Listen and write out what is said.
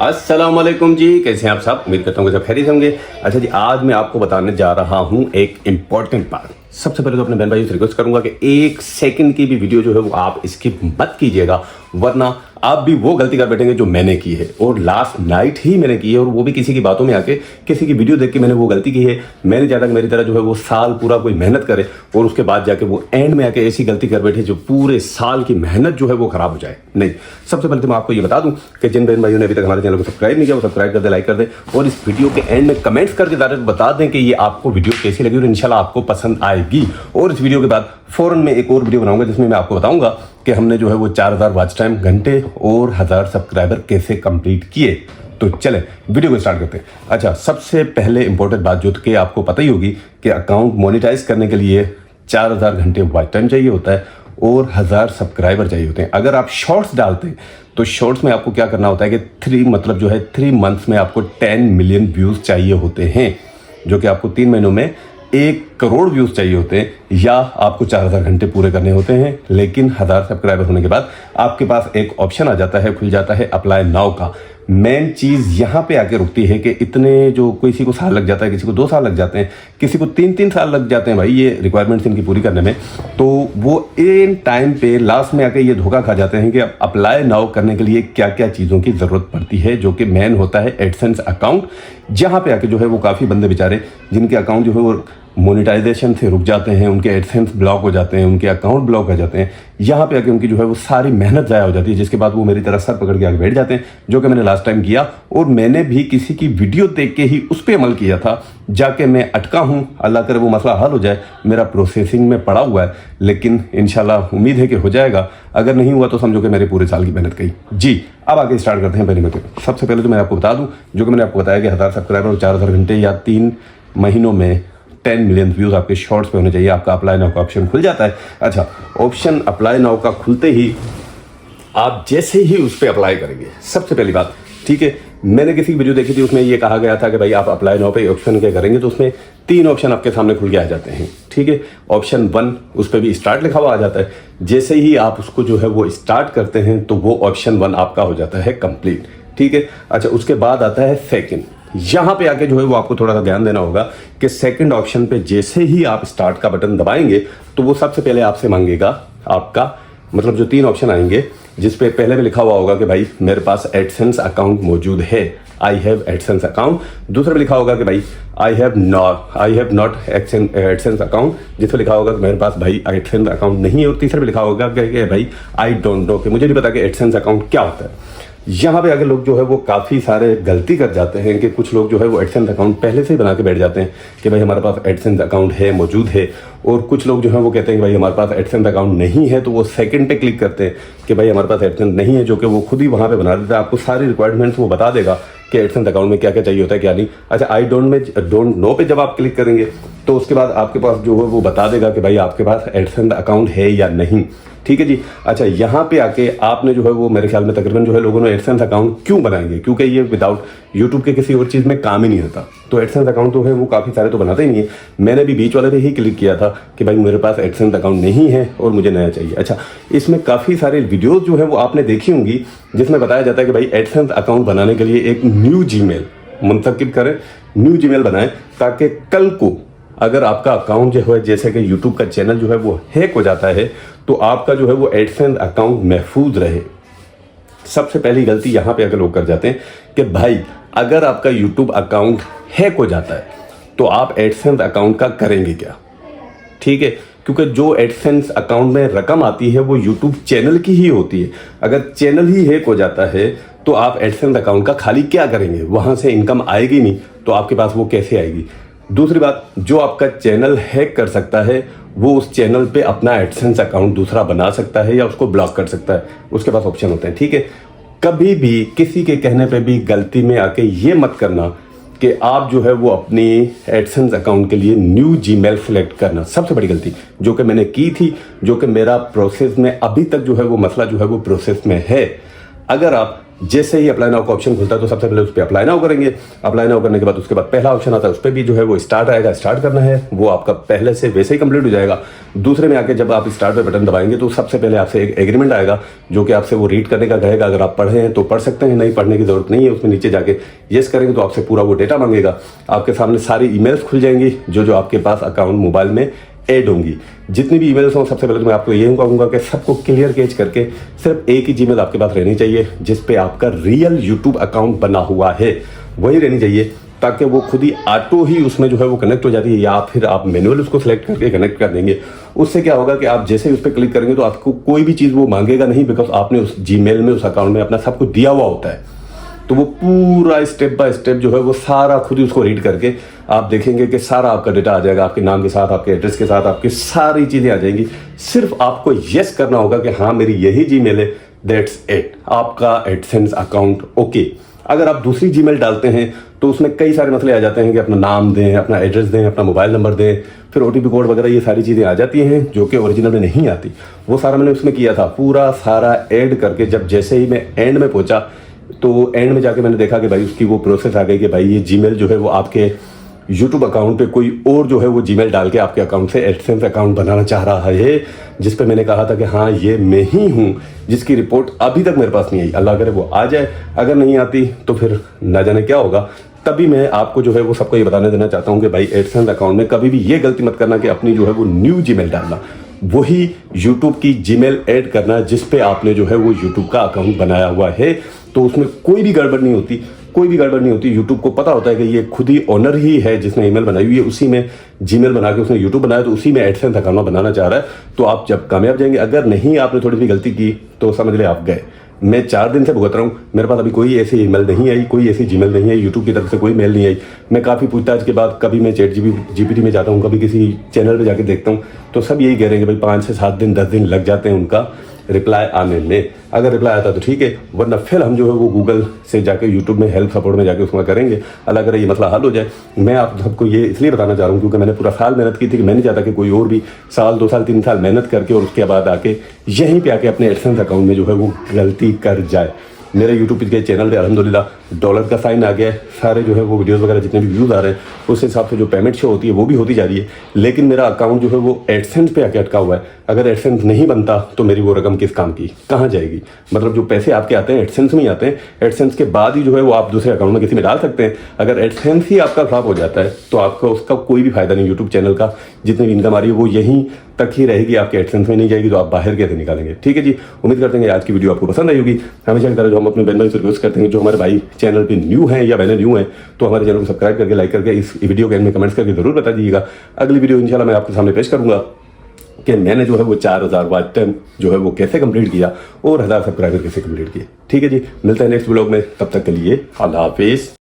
अस्सलाम वालेकुम जी, कैसे हैं आप सब। उम्मीद करता हूँ कि सब खैरियत होंगे। अच्छा जी, आज मैं आपको बताने जा रहा हूँ एक इम्पॉर्टेंट बात। सबसे पहले तो अपने बहन भाइयों से रिक्वेस्ट करूंगा कि एक सेकंड की भी वीडियो जो है वो आप स्किप मत कीजिएगा, वरना आप भी वो गलती कर बैठेंगे जो मैंने की है और लास्ट नाइट ही मैंने की है, और वो भी किसी की बातों में आके, किसी की वीडियो देख के मैंने वो गलती की है। मैंने चाहता कि मेरी तरह जो है वो साल पूरा कोई मेहनत करे और उसके बाद जाके वो एंड में आके ऐसी गलती कर बैठे जो पूरे साल की मेहनत जो है वो खराब हो जाए। नहीं, सबसे पहले तो मैं आपको ये बता दूं कि जिन बहन भाइयों ने अभी तक हमारे चैनल को सब्सक्राइब नहीं किया वो सब्सक्राइब कर दे, लाइक कर दे, और इस वीडियो के एंड में कमेंट्स करके बता दें कि ये आपको वीडियो कैसी लगी और इंशाल्लाह आपको पसंद आएगी। और इस वीडियो के बाद फौरन मैं एक और वीडियो बनाऊंगा जिसमें मैं आपको बताऊंगा कि हमने जो है वो 4000 वॉच टाइम घंटे और 1000 सब्सक्राइबर कैसे कंप्लीट किए। तो चले वीडियो को स्टार्ट करते हैं। अच्छा, सबसे पहले इंपॉर्टेंट बात जो कि आपको पता ही होगी कि अकाउंट मोनेटाइज करने के लिए 4000 घंटे वॉच टाइम चाहिए होता है और 1000 सब्सक्राइबर चाहिए होते हैं। अगर आप शॉर्ट्स डालते हैं तो शॉर्ट्स में आपको क्या करना होता है कि 3 मंथ्स में आपको 10 मिलियन व्यूज चाहिए होते हैं, जो कि आपको 3 महीनों में 1 करोड़ व्यूज चाहिए होते हैं, या आपको 4000 घंटे पूरे करने होते हैं। लेकिन 1000 सब्सक्राइबर होने के बाद आपके पास एक ऑप्शन आ जाता है, खुल जाता है अप्लाई नाउ का। मेन चीज यहां पे आके रुकती है कि इतने जो किसी को साल लग जाता है, किसी को 2 साल लग जाते हैं, किसी को 3 साल लग जाते हैं भाई ये रिक्वायरमेंट्स इनकी पूरी करने में। तो वो इन टाइम पे लास्ट में आके ये धोखा खा जाते हैं कि अप्लाई नाउ करने के लिए क्या क्या चीज़ों की ज़रूरत पड़ती है, जो कि मेन होता है एडसेंस अकाउंट। जहाँ पे आके जो है वो काफ़ी बंदे बेचारे जिनके अकाउंट जो है वो मोनेटाइजेशन से रुक जाते हैं, उनके एडसेंस ब्लॉक हो जाते हैं, उनके अकाउंट ब्लॉक हो जाते हैं। यहाँ पे आके उनकी जो है वो सारी मेहनत ज़ाया हो जाती है, जिसके बाद वो मेरी तरह सर पकड़ के आगे बैठ जाते हैं, जो कि मैंने लास्ट टाइम किया। और मैंने भी किसी की वीडियो देख के ही उस पर अमल किया था, जाके मैं अटका हूँ। अल्लाह करे वो मसला हल हो जाए, मेरा प्रोसेसिंग में पड़ा हुआ है, लेकिन इंशाल्लाह उम्मीद है कि हो जाएगा। अगर नहीं हुआ तो समझो कि मेरे पूरे साल की मेहनत गई जी। अब आगे स्टार्ट करते हैं। पहले सबसे पहले तो मैं आपको बता दूँ, जो कि मैंने आपको बताया कि 1000 सब्सक्राइबर और 4000 घंटे या 3 महीनों में 10 मिलियन व्यूज आपके शॉर्ट्स पे होने चाहिए। आपका अप्लाई नाउ का ऑप्शन खुल जाता है। अच्छा, ऑप्शन अप्लाई नाउ का खुलते ही आप जैसे ही उस पर अप्लाई करेंगे, सबसे पहली बात, ठीक है, मैंने किसी की वीडियो देखी थी, उसमें ये कहा गया था कि भाई आप अप्लाई नाउ पे ऑप्शन क्या करेंगे, तो उसमें 3 ऑप्शन आपके सामने खुल के आ जाते हैं। ठीक है, ऑप्शन 1 उस पर भी स्टार्ट लिखा हुआ आ जाता है। जैसे ही आप उसको जो है वो स्टार्ट करते हैं तो वो ऑप्शन 1 आपका हो जाता है कंप्लीट। ठीक है, अच्छा, उसके बाद आता है सेकेंड। यहां पे आके जो है वो आपको थोड़ा सा ध्यान देना होगा कि सेकंड ऑप्शन पे जैसे ही आप स्टार्ट का बटन दबाएंगे तो वो सबसे पहले आपसे मांगेगा आपका, मतलब जो 3 ऑप्शन आएंगे, जिस पे पहले में लिखा हुआ होगा कि भाई मेरे पास एडसेंस अकाउंट मौजूद है, आई हैव एडसेंस अकाउंट। दूसरे में लिखा होगा कि भाई I have not AdSense account, जिस पे लिखा होगा कि मेरे पास भाई एडसेंस अकाउंट नहीं है। और तीसरे में लिखा होगा कि भाई आई डोंट नो, कि मुझे नहीं पता कि एडसेंस अकाउंट क्या होता है। यहाँ पे आगे लोग जो है वो काफ़ी सारे गलती कर जाते हैं कि कुछ लोग जो है वो एडसेंस अकाउंट पहले से ही बना के बैठ जाते हैं कि भाई हमारे पास एडसेंस अकाउंट है, मौजूद है। और कुछ लोग जो है वो कहते हैं कि भाई हमारे पास एडसेंस अकाउंट नहीं है, तो वो सेकंड पे क्लिक करते हैं कि भाई हमारे पास एडसेंस नहीं है, जो कि वो खुद ही वहाँ पे बना देता है। आपको सारी रिक्वायरमेंट्स वो बता देगा कि एडसेंस अकाउंट में क्या क्या चाहिए होता है, क्या नहीं। अच्छा, आई डोंट नो पे जब आप क्लिक करेंगे तो उसके बाद आपके पास जो है वो बता देगा कि भाई आपके पास एडसेंस अकाउंट है या नहीं। ठीक है जी। अच्छा, यहाँ पे आके आपने जो है वो, मेरे ख्याल में तकरीबन जो है लोगों ने एडसेंस अकाउंट क्यों बनाएंगे, क्योंकि ये विदाउट यूट्यूब के किसी और चीज़ में काम ही नहीं होता। तो एडसेंस अकाउंट तो है वो काफ़ी सारे तो बनाते ही नहीं है। मैंने भी बीच वाले पे ही क्लिक किया था कि भाई मेरे पास एडसेंस अकाउंट नहीं है और मुझे नया चाहिए। अच्छा, इसमें काफ़ी सारे वीडियोज़ जो है वो आपने देखी होंगी जिसमें बताया जाता है कि भाई एडसेंस अकाउंट बनाने के लिए एक न्यू जीमेल मुंतकिब करें, न्यू जीमेल बनाएं, ताकि कल को अगर आपका अकाउंट जो है, जैसे कि यूट्यूब का चैनल जो है वो हैक हो जाता है, तो आपका जो है वो एडसेंस अकाउंट महफूज रहे। सबसे पहली गलती यहाँ पे अगर लोग कर जाते हैं कि भाई अगर आपका यूट्यूब अकाउंट हैक हो जाता है तो आप एडसेंस अकाउंट का करेंगे क्या। ठीक है, क्योंकि जो एडसेंस अकाउंट में रकम आती है वो यूट्यूब चैनल की ही होती है। अगर चैनल ही हैक हो जाता है तो आप एडसेंस अकाउंट का खाली क्या करेंगे, वहाँ से इनकम आएगी नहीं, तो आपके पास वो कैसे आएगी। दूसरी बात, जो आपका चैनल हैक कर सकता है वो उस चैनल पे अपना एडसेंस अकाउंट दूसरा बना सकता है या उसको ब्लॉक कर सकता है, उसके पास ऑप्शन होते हैं। ठीक है, कभी भी किसी के कहने पे भी गलती में आके ये मत करना कि आप जो है वो अपनी एडसेंस अकाउंट के लिए न्यू जीमेल सेलेक्ट करना, सबसे बड़ी गलती जो कि मैंने की थी, जो कि मेरा प्रोसेस में अभी तक जो है वो मसला जो है वो प्रोसेस में है। अगर आप जैसे ही अप्लाई नाउ का ऑप्शन खुलता है तो सबसे पहले उस पर अप्लाई नाउ करेंगे। अप्लाई नाउ करने के बाद उसके बाद पहला ऑप्शन आता है, उस पर भी जो है वो स्टार्ट आएगा, स्टार्ट करना है, वो आपका पहले से वैसे ही कंप्लीट हो जाएगा। दूसरे में आके जब आप स्टार्ट पे बटन दबाएंगे तो सबसे पहले आपसे एक एग्रीमेंट आएगा जो कि आपसे वो रीड करने का कहेगा। अगर आप पढ़े हैं तो पढ़ सकते हैं, नहीं पढ़ने की जरूरत नहीं है। उसमें नीचे जाके येस करेंगे तो आपसे पूरा वो डेटा मांगेगा। आपके सामने सारी ईमेल्स खुल जाएंगी जो आपके पास अकाउंट मोबाइल में ऐड होंगी। जितनी भी ईमेल्स हों, सबसे पहले तो मैं आपको यही कहूँगा कि सबको क्लियर कैच करके सिर्फ एक ही जीमेल आपके पास रहनी चाहिए जिस पे आपका रियल यूट्यूब अकाउंट बना हुआ है, वही रहनी चाहिए, ताकि वो खुद ही ऑटो ही उसमें जो है वो कनेक्ट हो जाती है, या फिर आप मैनुअल उसको सेलेक्ट करके कनेक्ट कर देंगे। उससे क्या होगा कि आप जैसे ही उस पर क्लिक करेंगे तो आपको कोई भी चीज़ वो मांगेगा नहीं, बिकॉज आपने उस जीमेल में उस अकाउंट में अपना सब कुछ दिया हुआ होता है। तो वो पूरा स्टेप बाय स्टेप जो है वो सारा खुद ही उसको रीड करके आप देखेंगे कि सारा आपका डेटा आ जाएगा, आपके नाम के साथ, आपके एड्रेस के साथ, आपकी सारी चीज़ें आ जाएंगी। सिर्फ आपको यस करना होगा कि हाँ मेरी यही जीमेल है, दैट्स इट, आपका एडसेंस अकाउंट ओके। अगर आप दूसरी जीमेल डालते हैं तो उसमें कई सारे मसले आ जाते हैं कि अपना नाम दें, अपना एड्रेस दें, अपना मोबाइल नंबर दें, फिर OTP कोड वगैरह, ये सारी चीज़ें आ जाती हैं जो कि ओरिजिनल में नहीं आती। वो सारा मैंने उसमें किया था, पूरा सारा ऐड करके जब जैसे ही मैं एंड में पहुंचा तो एंड में जाके मैंने देखा कि भाई उसकी वो प्रोसेस आ गई कि भाई ये जीमेल जो है वो आपके यूट्यूब अकाउंट पे कोई और जो है वो जीमेल डाल के आपके अकाउंट से एडसेंस अकाउंट बनाना चाह रहा है, जिस पे मैंने कहा था कि हाँ ये मैं ही हूँ, जिसकी रिपोर्ट अभी तक मेरे पास नहीं आई। अल्लाह करे वो आ जाए, अगर नहीं आती तो फिर ना जाने क्या होगा। तभी मैं आपको जो है वो सबको ये बताने देना चाहता हूँ कि भाई एडसेंस अकाउंट में कभी भी ये गलती मत करना कि अपनी जो है वो न्यू जीमेल डालना, वही यूट्यूब की जीमेल ऐड करना जिस पे आपने जो है वो यूट्यूब का अकाउंट बनाया हुआ है। तो उसमें कोई भी गड़बड़ नहीं होती, कोई भी गड़बड़ नहीं होती। यूट्यूब को पता होता है कि ये खुद ही ओनर ही है जिसने ईमेल बनाई हुई है, उसी में जीमेल बना के उसने यूट्यूब बनाया, तो उसी में एडसेंस अकाउंट बनाना चाह रहा है। तो आप जब कामयाब जाएंगे, अगर नहीं आपने थोड़ी सी गलती की तो समझ ले आप गए। मैं 4 दिन से भुगत रहा हूँ, मेरे पास अभी कोई ऐसी ईमेल नहीं आई, कोई ऐसी जीमेल नहीं आई, यूट्यूब की तरफ से कोई मेल नहीं आई। मैं काफ़ी पूछताछ के बाद कभी मैं ChatGPT में जाता हूँ, कभी किसी चैनल पे जाके देखता हूँ, तो सब यही कह रहे हैं कि भाई 5 से 7 दिन 10 दिन लग जाते हैं उनका रिप्लाई आने में। अगर रिप्लाई आता तो ठीक है, वरना फिर हम जो है वो गूगल से जाके यूट्यूब में हेल्प सपोर्ट में जाके उसमें करेंगे। अल्लाह करे ये मसला हल हो जाए। मैं आप सबको ये इसलिए बताना चाह रहा हूँ क्योंकि मैंने पूरा साल मेहनत की थी कि मैं नहीं चाहता कि कोई और भी साल 2 साल 3 साल मेहनत करके और उसके बाद आके यहीं पे आके अपने एडसेंस अकाउंट में जो है वो गलती कर जाए। मेरे यूट्यूब के चैनल पे अल्हम्दुलिल्लाह डॉलर का साइन आ गया है, सारे जो है वो वीडियोस वगैरह जितने भी व्यूज़ आ रहे हैं उस हिसाब से जो पेमेंट शो होती है वो भी होती जा रही है। लेकिन मेरा अकाउंट जो है वो एडसेंस पे आके अटका हुआ है। अगर एडसेंस नहीं बनता तो मेरी वो रकम किस काम की, कहाँ जाएगी? मतलब जो पैसे आपके आते हैं एडसेंस में ही आते हैं, एडसेंस के बाद ही जो है वो आप दूसरे अकाउंट में किसी में डाल सकते हैं। अगर एडसेंस ही आपका फ्लॉप हो जाता है तो आपका उसका कोई भी फायदा नहीं। यूट्यूब चैनल का जितनी भी इनकम आ रही है वो यहीं तक ही रहेगी, आपके एडसेंस में नहीं जाएगी, तो आप बाहर कैसे निकालेंगे? ठीक है जी, उम्मीद करते हैं आज की वीडियो आपको पसंद आई होगी। हमेशा की तरह जो हम अपने बहन भाई से रिक्वेस्ट करते हैं, जो हमारे भाई चैनल पे न्यू हैं या बहनें न्यू हैं, तो हमारे चैनल को सब्सक्राइब करके लाइक करके इस वीडियो के एंड में कमेंट्स करके जरूर बता दीजिएगा। अगली वीडियो इंशाल्लाह मैं आपके सामने पेश करूंगा कि मैंने जो है वो 4000 वॉच टाइम जो है वो कैसे कंप्लीट किया और 1000 सब्सक्राइबर कैसे कंप्लीट किए। ठीक है जी, मिलते हैं नेक्स्ट व्लॉग में, तब तक के लिए अल्लाह हाफिज़।